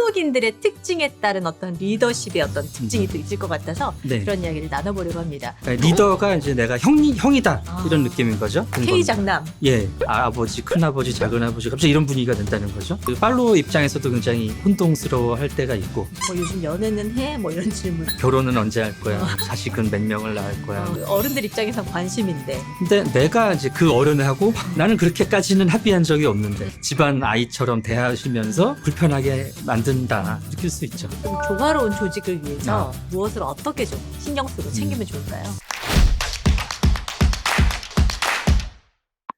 한국인들의 특징에 따른 어떤 리더십의 어떤 특징이 또 있을 것 같아서 네. 그런 이야기를 나눠보려고 합니다. 리더가 이제 내가 형이다 이런 느낌인 거죠. K 장남. 예, 아버지, 큰아버지, 작은아버지 갑자기 이런 분위기가 된다는 거죠. 그 팔로워 입장에서도 굉장히 혼동스러워할 때가 있고, 뭐 요즘 연애는 해? 뭐 이런 질문. 결혼은 언제 할 거야? 자식은 몇 명을 낳을 거야? 어른들 입장에선 관심인데. 근데 내가 이제 그 어른하고 나는 그렇게까지는 합의한 적이 없는데 집안 아이처럼 대하시면서 불편하게 만든다 느낄 수 있죠. 좀 조화로운 조직을 위해서 무엇을 어떻게 좀 신경 쓰고 챙기면 좋을까요?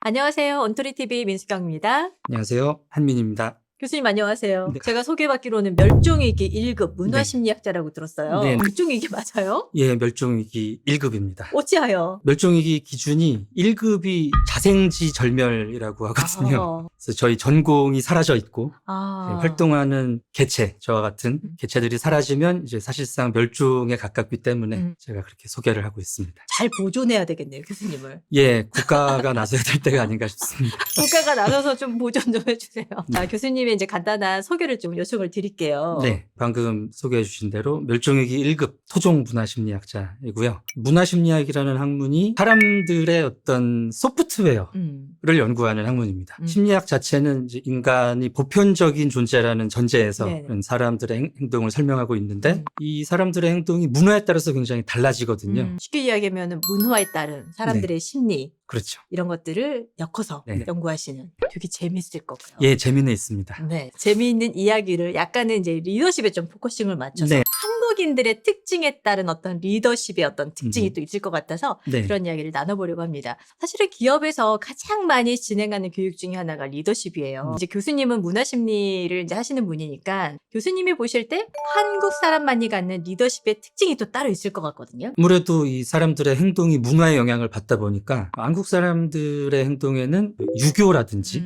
안녕하세요. 언토리TV 민수경입니다. 안녕하세요, 한민입니다. 교수님 안녕하세요. 네. 제가 소개받기로는 멸종위기 1급 문화심리학자라고 들었어요. 네. 멸종위기 맞아요? 예, 멸종위기 1급입니다. 어찌하여? 멸종위기 기준이 1급이 자생지절멸이라고 하거든요. 그래서 저희 전공이 사라져 있고 활동하는 개체, 저와 같은 개체들이 사라지면 이제 사실상 멸종에 가깝기 때문에 제가 그렇게 소개를 하고 있습니다. 잘 보존해야 되겠네요, 교수님을. 예, 국가가 나서야 될 때가 아닌가 싶습니다. 국가가 나서서 좀 보존 좀 해주세요. 자, 교수님의 이제 간단한 소개를 좀 요청을 드릴게요. 네, 방금 소개해 주신 대로 멸종위기 1급 토종 문화심리학자이고요. 문화심리학이라는 학문이 사람들의 어떤 소프트웨어를 연구하는 학문입니다. 심리학 자체는 이제 인간이 보편적인 존재라는 전제에서 사람들의 행동을 설명하고 있는데 이 사람들의 행동이 문화에 따라서 굉장히 달라지거든요. 쉽게 이야기하면 문화에 따른 사람들의 심리 그렇죠. 이런 것들을 엮어서 연구하시는 되게 재밌을 거고요. 예, 재미는 있습니다. 네, 재미있는 이야기를 약간은 이제 리더십에 좀 포커싱을 맞춰서 한국인들의 특징에 따른 어떤 리더십의 어떤 특징이 또 있을 것 같아서 그런 이야기를 나눠보려고 합니다. 사실은 기업에서 가장 많이 진행하는 교육 중에 하나가 리더십이에요. 이제 교수님은 문화심리를 이제 하시는 분이니까 교수님이 보실 때 한국 사람만이 갖는 리더십의 특징이 또 따로 있을 것 같거든요. 아무래도 이 사람들의 행동이 문화의 영향을 받다 보니까 한국 사람들의 행동에는 유교라든지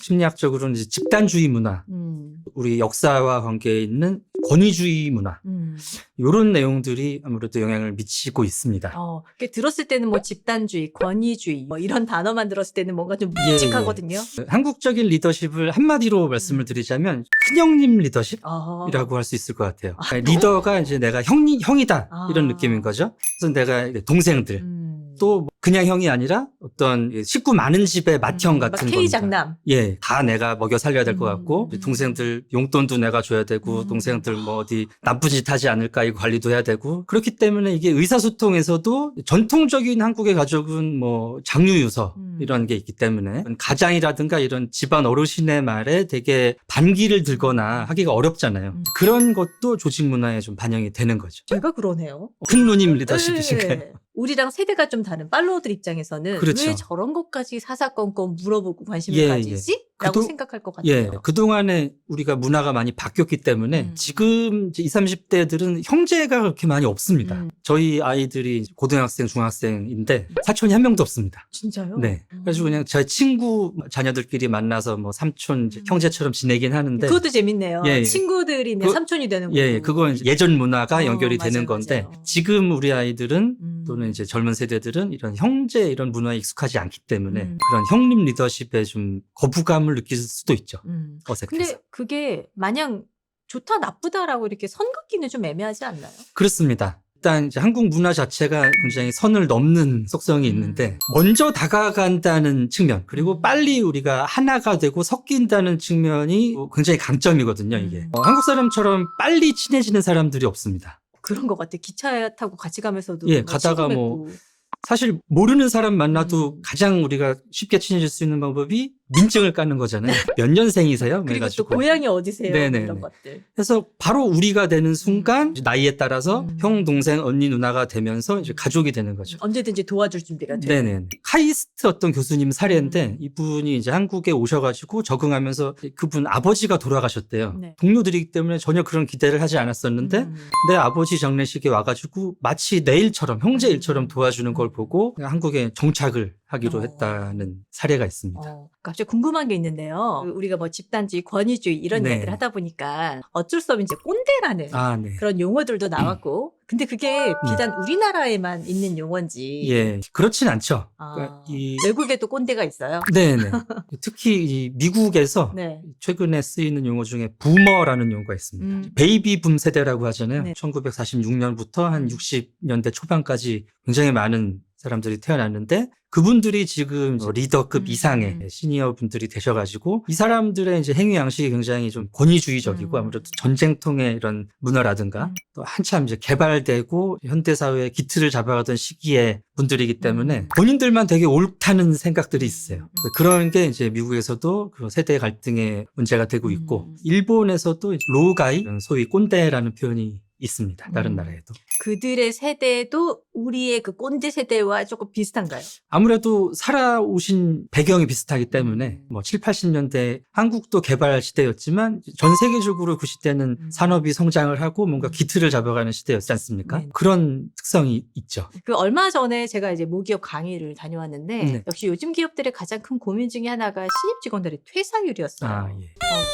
심리학적으로는 이제 집단주의 문화, 우리 역사와 관계에 있는 권위주의 문화 이런 내용들이 아무래도 영향을 미치고 있습니다. 들었을 때는 뭐 집단주의, 권위주의 뭐 이런 단어만 들었을 때는 뭔가 좀 묵직하거든요. 한국적인 리더십을 한마디로 말씀을 드리자면 큰형님 리더십이라고 할 수 있을 것 같아요. 리더가 이제 내가 형이다 이런 느낌인 거죠. 그래서 내가 동생들 또 그냥 형이 아니라 어떤 식구 많은 집의 맏형 같은 K 장남. 예, 다 내가 먹여 살려야 될 것 같고 동생들 용돈도 내가 줘야 되고 동생들 뭐 어디 나쁜 짓 하지 않을까 이 관리도 해야 되고 그렇기 때문에 이게 의사소통에서도 전통적인 한국의 가족은 뭐 장유유서 이런 게 있기 때문에 가장이라든가 이런 집안 어르신의 말에 되게 반기를 들거나 하기가 어렵잖아요. 그런 것도 조직 문화에 좀 반영이 되는 거죠. 제가 그러네요. 큰 누님 리더십이신가요? 우리랑 세대가 좀 다른 팔로워들 입장에서는 왜 저런 것까지 사사건건 물어보고 관심을 가지지? 라고 생각할 것 같아요. 예, 그동안에 우리가 문화가 많이 바뀌었기 때문에 지금 이제 20, 30대들은 형제가 그렇게 많이 없습니다. 저희 아이들이 고등학생, 중학생인데 사촌이 한 명도 없습니다. 진짜요? 네. 그래서 그냥 제 친구 자녀들끼리 만나서 뭐 삼촌, 형제처럼 지내긴 하는데 그것도 재밌네요. 예, 친구들이 내 삼촌이 되는 거고. 예, 그건 예전 문화가 연결이 되는 건데 맞아요. 지금 우리 아이들은 또는 이제 젊은 세대들은 이런 형제 이런 문화에 익숙하지 않기 때문에 그런 형님 리더십에 좀 거부감을 느낄 수도 있죠. 어색해서. 근데 그게 마냥 좋다 나쁘다라고 이렇게 선 긋기는 좀 애매하지 않나요? 그렇습니다. 일단 이제 한국 문화 자체가 굉장히 선을 넘는 속성이 있는데 먼저 다가간다는 측면 그리고 빨리 우리가 하나가 되고 섞인다는 측면이 굉장히 강점이거든요. 이게 한국 사람처럼 빨리 친해지는 사람들이 없습니다. 그런 것 같아. 기차 타고 같이 가면서도 가다가 뭐 사실 모르는 사람 만나도 가장 우리가 쉽게 친해질 수 있는 방법이 민증을 까는 거잖아요. 몇 년생이세요? 그리고 또 고향이 어디세요? 이런 것들. 그래서 바로 우리가 되는 순간 나이에 따라서 형, 동생, 언니, 누나가 되면서 이제 가족이 되는 거죠. 언제든지 도와줄 준비가 돼요. 네네. 카이스트 어떤 교수님 사례인데 이분이 이제 한국에 오셔가지고 적응하면서 그분 아버지가 돌아가셨대요. 동료들이기 때문에 전혀 그런 기대를 하지 않았었는데 내 아버지 장례식에 와가지고 마치 내 일처럼 형제 일처럼 도와주는 걸 보고 한국에 정착을 하기로 했다는 사례가 있습니다. 갑자기 궁금한 게 있는데요. 우리가 뭐 집단주의, 권위주의 이런 얘기를 하다 보니까 어쩔 수 없이 이제 꼰대라는 그런 용어들도 나왔고 근데 그게 비단 우리나라에만 있는 용어인지. 예, 그렇진 않죠. 아, 그러니까 외국에도 꼰대가 있어요? 네네. 특히 이 미국에서 네. 최근에 쓰이는 용어 중에 부머라는 용어가 있습니다. 베이비 붐 세대라고 하잖아요. 네. 1946년부터 한 60년대 초반까지 굉장히 많은 사람들이 태어났는데 그분들이 지금 리더급 이상의 시니어 분들이 되셔가지고 이 사람들의 이제 행위 양식이 굉장히 좀 권위주의적이고 아무래도 전쟁통의 이런 문화라든가 또 한참 이제 개발되고 현대사회의 기틀을 잡아가던 시기의 분들이기 때문에 본인들만 되게 옳다는 생각들이 있어요. 그런 게 이제 미국에서도 그 세대 갈등의 문제가 되고 있고 일본에서도 로우가이, 소위 꼰대라는 표현이 있습니다. 다른 나라에도. 그들의 세대도 우리의 그 꼰대 세대와 조금 비슷한가요? 아무래도 살아오신 배경이 비슷하기 때문에 뭐 7, 80년대 한국도 개발 시대였지만 전 세계적으로 그 시대는 산업이 성장을 하고 뭔가 기틀을 잡아가는 시대였지 않습니까? 네. 그런 특성이 있죠. 그 얼마 전에 제가 이제 모기업 강의를 다녀왔는데 네. 역시 요즘 기업들의 가장 큰 고민 중에 하나가 신입 직원들의 퇴사율이었어요. 아, 예.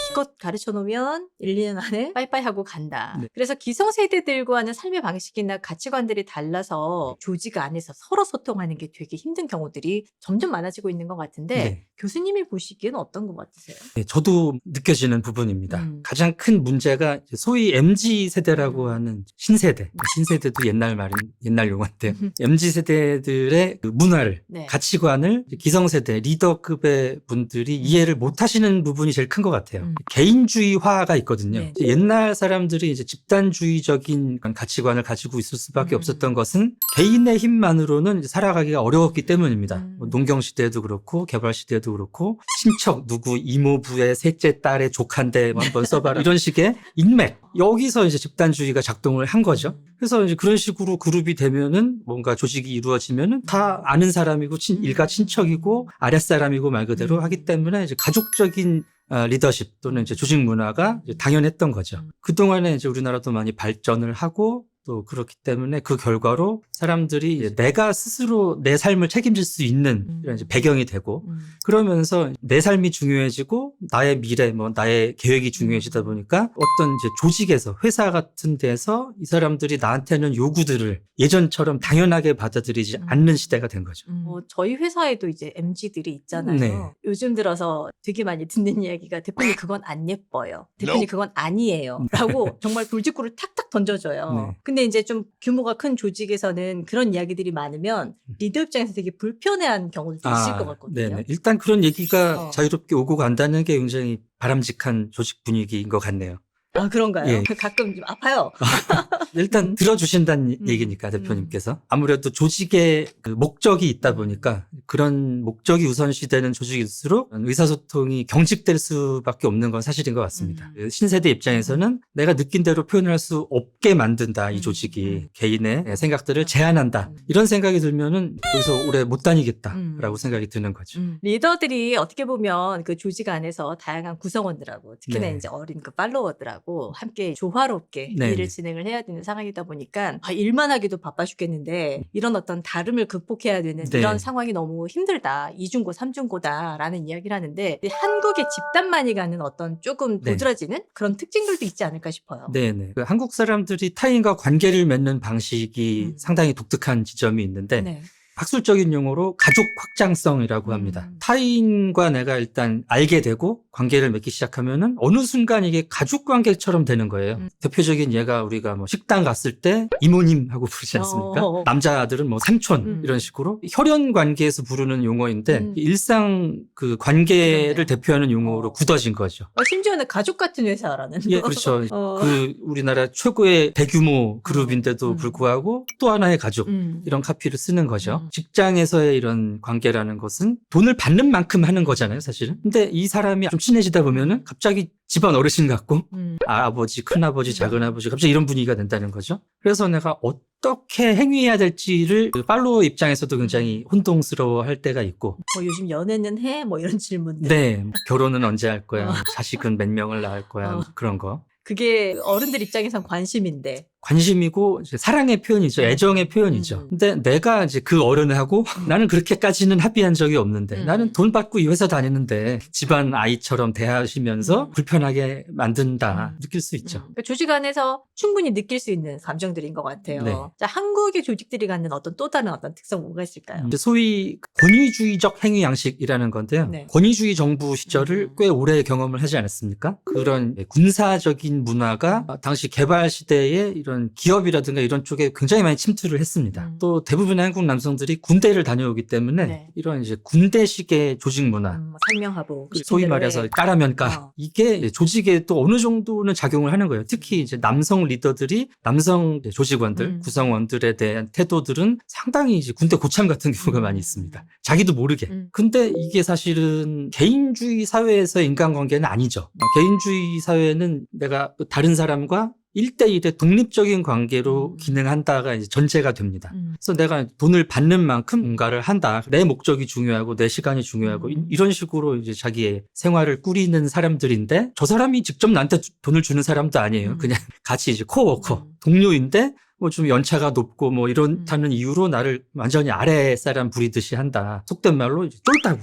기껏 가르쳐 놓으면 1, 2년 안에 빠이빠이 하고 간다. 네. 그래서 기성세대들과는 삶의 방식이나 가치관들이 달라서 조직 안에서 서로 소통하는 게 되게 힘든 경우들이 점점 많아지고 있는 것 같은데 네. 교수님이 보시기에는 어떤 것 같으세요? 네, 저도 느껴지는 부분입니다. 가장 큰 문제가 소위 MZ 세대라고 하는 신세대. 신세대도 옛날 말인 옛날 용어인데 MZ 세대들의 그 문화를 네. 가치관을 기성세대 리더급의 분들이 이해를 못하시는 부분이 제일 큰 것 같아요. 개인주의화가 있거든요. 네. 옛날 사람들이 이제 집단주의적인 가치관을 가지고 있을 수밖에 없었던 것은 개인의 힘만으로는 이제 살아가기가 어려웠기 때문입니다. 뭐 농경 시대에도 그렇고 개발 시대에도 그렇고 친척 누구 이모부의 셋째 딸의 조카인데 뭐 한번 써봐라 이런 식의 인맥 여기서 이제 집단주의가 작동을 한 거죠. 그래서 이제 그런 식으로 그룹이 되면은 뭔가 조직이 이루어지면은 다 아는 사람이고 일가 친척이고 아랫사람이고 말 그대로 하기 때문에 이제 가족적인 리더십 또는 이제 조직 문화가 이제 당연했던 거죠. 그동안에 이제 우리나라도 많이 발전을 하고 또 그렇기 때문에 그 결과로 사람들이 이제 내가 스스로 내 삶을 책임질 수 있는 이런 이제 배경이 되고 그러면서 내 삶이 중요해지고 나의 미래, 뭐 나의 계획이 중요해지다 보니까 어떤 이제 조직에서 회사 같은 데서 이 사람들이 나한테는 요구들을 예전처럼 당연하게 받아들이지 않는 시대가 된 거죠. 저희 회사에도 이제 MZ들이 있잖아요. 네. 요즘 들어서 되게 많이 듣는 이야기가 대표님 그건 안 예뻐요. 대표님 그건 아니에요. 라고 정말 돌직구를 탁탁 던져줘요. 네. 근데 이제 좀 규모가 큰 조직에서는 그런 이야기들이 많으면 리더 입장에서 되게 불편해하는 경우도 있을 것 같거든요. 네네. 일단 그런 얘기가 자유롭게 오고 간다는 게 굉장히 바람직한 조직 분위기인 것 같네요. 아, 그런가요? 예. 가끔 좀 아파요. 일단 들어주신다는 얘기니까 대표님께서 아무래도 조직의 그 목적이 있다 보니까 그런 목적이 우선시되는 조직일수록 의사소통이 경직될 수밖에 없는 건 사실인 것 같습니다. 신세대 입장에서는 내가 느낀 대로 표현할 수 없게 만든다 이 조직이 개인의 생각들을 제한한다 이런 생각이 들면은 여기서 오래 못 다니겠다라고 생각이 드는 거죠. 리더들이 어떻게 보면 그 조직 안에서 다양한 구성원들하고 특히나 네. 이제 어린 그 팔로워들하고 함께 조화롭게 네. 일을 진행을 해야 되는 상황이다 보니까 일만 하기도 바빠 죽겠는데 이런 어떤 다름을 극복해야 되는 네. 이런 상황이 너무 힘들다. 2중고, 3중고다라는 이야기를 하는데 한국의 집단만이 가는 어떤 조금 네. 도드라지는 그런 특징들도 있지 않을까 싶어요. 네네. 그 한국 사람들이 타인과 관계를 맺는 방식이 상당히 독특한 지점이 있는데 네. 학술적인 용어로 가족 확장성이라고 합니다. 타인과 내가 일단 알게 되고 관계를 맺기 시작하면은 어느 순간 이게 가족 관계처럼 되는 거예요. 대표적인 예가 우리가 뭐 식당 갔을 때 이모님 하고 부르지 않습니까? 남자들은 뭐 삼촌 이런 식으로 혈연 관계에서 부르는 용어인데 일상 그 관계를 대표하는 용어로 굳어진 거죠. 심지어는 가족 같은 회사라는. 예, 그렇죠. 그 우리나라 최고의 대규모 그룹인데도 불구하고 또 하나의 가족 이런 카피를 쓰는 거죠. 직장에서의 이런 관계라는 것은 돈을 받는 만큼 하는 거잖아요, 사실은. 근데 이 사람이 좀 친해지다 보면은 갑자기 집안 어르신 같고 아버지, 큰아버지, 작은아버지 갑자기 이런 분위기가 된다는 거죠. 그래서 내가 어떻게 행위해야 될지를 그 팔로워 입장에서도 굉장히 혼동스러워 할 때가 있고 뭐 요즘 연애는 해? 뭐 이런 질문들. 네, 결혼은 언제 할 거야? 자식은 몇 명을 낳을 거야? 그런 거. 그게 어른들 입장에선 관심인데 관심이고 이제 사랑의 표현이죠. 애정의 표현이죠. 근데 내가 이제 그 어른을 하고 나는 그렇게까지는 합의한 적이 없는데 나는 돈 받고 이 회사 다니는데 집안 아이처럼 대하시면서 불편하게 만든다 느낄 수 있죠. 그러니까 조직 안에서 충분히 느낄 수 있는 감정들인 것 같아요. 네. 자, 한국의 조직들이 갖는 어떤 또 다른 어떤 특성 뭐가 있을까요? 이제 소위 권위주의적 행위 양식이라는 건데요. 네. 권위주의 정부 시절을 꽤 오래 경험을 하지 않았습니까? 그런 군사적인 문화가 당시 개발 시대에 이런 기업이라든가 이런 쪽에 굉장히 많이 침투를 했습니다. 또 대부분의 한국 남성들이 군대를 다녀오기 때문에 네. 이런 이제 군대식의 조직 문화, 상명하복, 소위 말해서 까라면 까 이게 조직에 또 어느 정도는 작용을 하는 거예요. 특히 이제 남성 리더들이 남성 조직원들, 구성원들에 대한 태도들은 상당히 이제 군대 고참 같은 경우가 많이 있습니다. 자기도 모르게. 근데 이게 사실은 개인주의 사회에서의 인간관계는 아니죠. 개인주의 사회는 내가 다른 사람과 1대1의 독립적인 관계로 기능한다가 이제 전제가 됩니다. 그래서 내가 돈을 받는 만큼 뭔가를 한다. 내 목적이 중요하고 내 시간이 중요하고 이런 식으로 이제 자기의 생활을 꾸리는 사람들인데 저 사람이 직접 나한테 돈을 주는 사람도 아니에요. 그냥 같이 이제 코워커, 동료인데 뭐 좀 연차가 높고 뭐 이렇다는 이유로 나를 완전히 아래 사람 부리듯이 한다. 속된 말로 이제 쫄다고.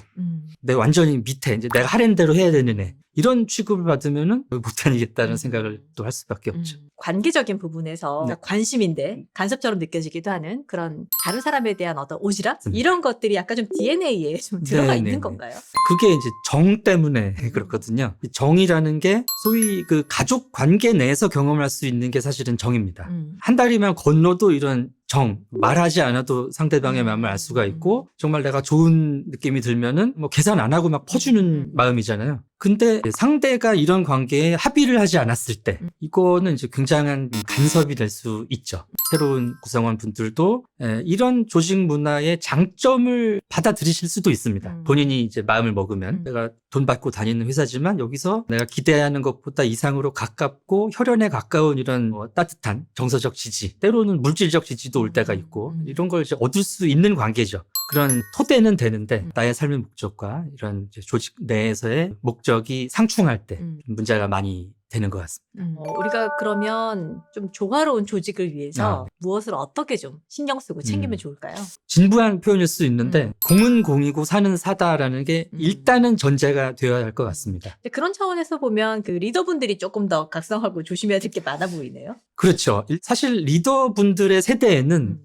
내 완전히 밑에 이제 내가 하는 대로 해야 되는 애. 이런 취급을 받으면은 못 다니겠다는 생각을 또 할 수밖에 없죠. 관계적인 부분에서 네. 관심인데 간섭처럼 느껴지기도 하는 그런 다른 사람에 대한 어떤 오지랖? 이런 것들이 약간 좀 DNA에 좀 들어가 있는 건가요? 그게 이제 정 때문에 그렇거든요. 이 정이라는 게 소위 그 가족 관계 내에서 경험할 수 있는 게 사실은 정입니다. 한 달이면 건너도 이런 정, 말하지 않아도 상대방의 마음을 알 수가 있고 정말 내가 좋은 느낌이 들면은 뭐 계산 안 하고 막 퍼주는 마음이잖아요. 근데 상대가 이런 관계에 합의를 하지 않았을 때 이거는 이제 굉장한 간섭이 될 수 있죠. 새로운 구성원 분들도 이런 조직 문화의 장점을 받아들이실 수도 있습니다. 본인이 이제 마음을 먹으면 내가 돈 받고 다니는 회사지만 여기서 내가 기대하는 것보다 이상으로 가깝고 혈연에 가까운 이런 뭐 따뜻한 정서적 지지, 때로는 물질적 지지도 올 때가 있고 이런 걸 이제 얻을 수 있는 관계죠. 그런 토대는 되는데 나의 삶의 목적과 이런 이제 조직 내에서의 목적이 상충할 때 문제가 많이 되는 것 같습니다. 우리가 그러면 좀 조화로운 조직을 위해서 무엇을 어떻게 좀 신경 쓰고 챙기면 좋을까요? 진부한 표현일 수 있는데 공은 공이고 사는 사다라는 게 일단은 전제가 되어야 할 것 같습니다. 그런 차원에서 보면 그 리더분들이 조금 더 각성하고 조심해야 될 게 많아 보이네요. 그렇죠. 사실 리더분들의 세대에는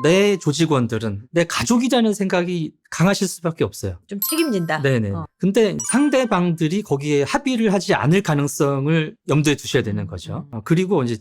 내 조직원들은 내 가족이라는 생각이 강하실 수밖에 없어요. 좀 책임진다. 네네. 근데 상대방들이 거기에 합의를 하지 않을 가능성을 염두에 두셔야 되는 거죠. 그리고 이제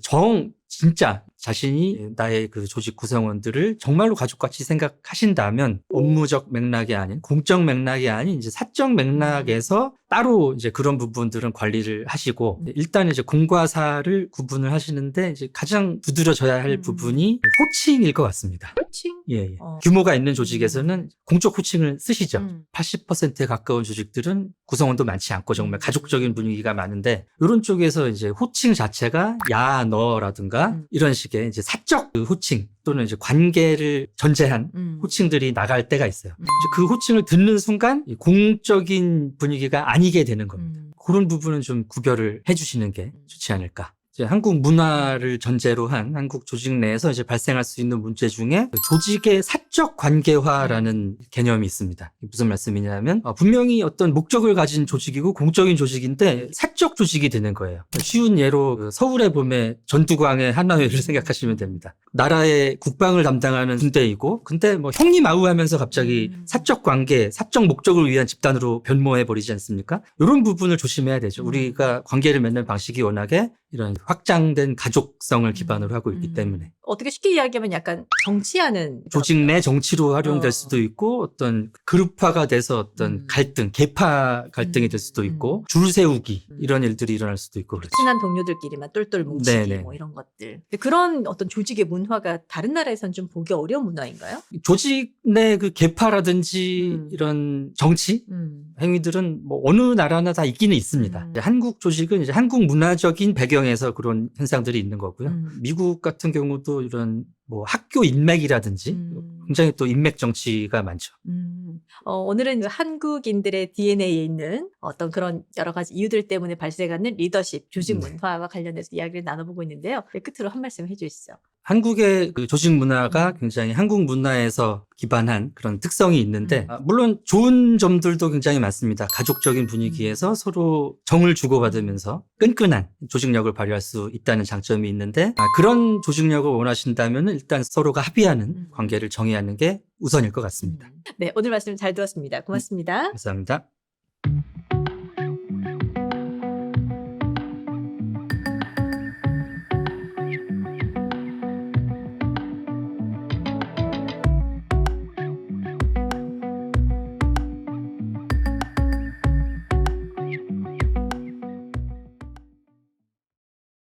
진짜 자신이 나의 그 조직 구성원들을 정말로 가족같이 생각하신다면 업무적 맥락이 아닌 공적 맥락이 아닌 이제 사적 맥락에서 따로 이제 그런 부분들은 관리를 하시고 일단 이제 공과 사를 구분을 하시는데 이제 가장 두드려져야 할 부분이 호칭일 것 같습니다. 호칭? 예. 규모가 있는 조직에서는 공적 호칭을 쓰시죠. 80%에 가까운 조직들은 구성원도 많지 않고 정말 가족적인 분위기가 많은데 이런 쪽에서 이제 호칭 자체가 야, 너라든가 이런 식의 이제 사적 그 호칭 또는 이제 관계를 전제한 호칭들이 나갈 때가 있어요. 이제 그 호칭을 듣는 순간 공적인 분위기가 아니게 되는 겁니다. 그런 부분은 좀 구별을 해주시는 게 좋지 않을까. 이제 한국 문화를 전제로 한 한국 조직 내에서 이제 발생할 수 있는 문제 중에 조직의 사적 관계화라는 개념이 있습니다. 무슨 말씀이냐면 분명히 어떤 목적을 가진 조직이고 공적인 조직인데 사적 조직이 되는 거예요. 쉬운 예로 서울에 보면 전두광의 한화회를 생각하시면 됩니다. 나라의 국방을 담당하는 군대이고 근데 뭐 형님 아우하면서 갑자기 사적 관계, 사적 목적을 위한 집단으로 변모해 버리지 않습니까? 이런 부분을 조심해야 되죠. 우리가 관계를 맺는 방식이 워낙에 이런 확장된 가족성을 기반으로 하고 있기 때문에. 어떻게 쉽게 이야기하면 약간 정치하는 조직 내 정치로 활용될 수도 있고 어떤 그룹화가 돼서 어떤 갈등, 계파 갈등이 될 수도 있고 줄 세우기 이런 일들이 일어날 수도 있고 그렇죠. 친한 동료들끼리만 똘똘 뭉치기 뭐 이런 것들. 근데 그런 어떤 조직의 문화가 다른 나라에선 좀 보기 어려운 문화인가요? 조직 내 그 계파라든지 이런 정치 행위들은 뭐 어느 나라나 다 있기는 있습니다. 한국 조직은 이제 한국 문화적인 배경에서 그런 현상들이 있는 거고요. 미국 같은 경우도 이런 뭐 학교 인맥이라든지 굉장히 또 인맥 정치가 많죠. 오늘은 한국인들의 DNA에 있는 어떤 그런 여러 가지 이유들 때문에 발생하는 리더십, 조직 문화와 관련해서 이야기를 나눠보고 있는데요. 끝으로 한 말씀 해주시죠. 한국의 그 조직 문화가 굉장히 한국 문화에서 기반한 그런 특성이 있는데 물론 좋은 점들도 굉장히 많습니다. 가족적인 분위기에서 서로 정을 주고받으면서 끈끈한 조직력을 발휘할 수 있다는 장점이 있는데 그런 조직력을 원하신다면 일단 서로가 합의하는 관계를 정의하는 게 우선일 것 같습니다. 네, 오늘 말씀 잘 들었습니다. 고맙습니다. 감사합니다.